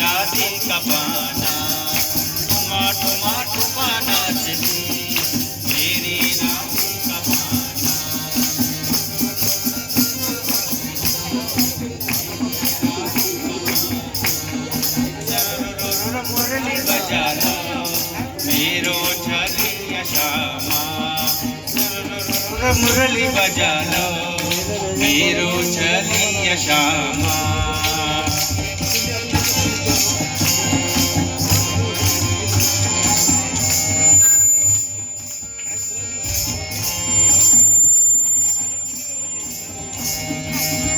राधिका बाना ठुमा ठुमा ठुमा नाचती मेरी राधिका बाना मुरली बजा लो मेरो छलिया श्यामा मुरली बजा लो मेरो छलिया श्यामा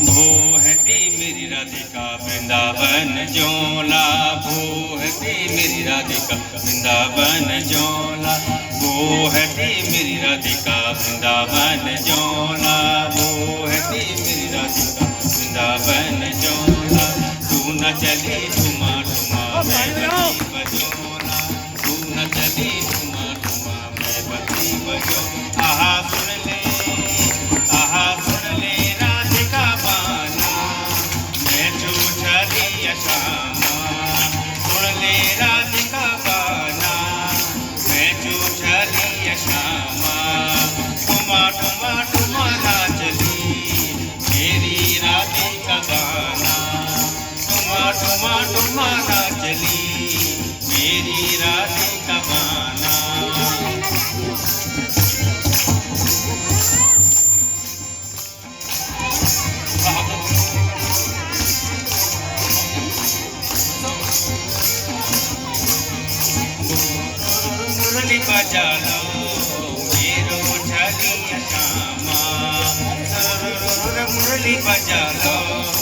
भूहती मेरी राधिका वृंदावन जोला भूहती मेरी राधिका वृंदावन जोला भूहती मेरी राधिका वृंदावन जोला भूहती मेरी राधिका वृंदावन जोला तू न चली ठुमा ठुमा मैं बजी बजोला तू न चली ठुमा ठुमा मैं बजी बजो आहा सुन ले राधिका बाना मैं छलिया श्यामा सुन ले राधिका बाना मैं छलिया श्यामा ठुमा ठुमा ठुमा नाचली मेरी राधिका बाना ठुमा ठुमा ठुमा नाचली मेरी राधिका बाना मुरली बजा लो मेरो छलिया श्यामा मुरली बजा लो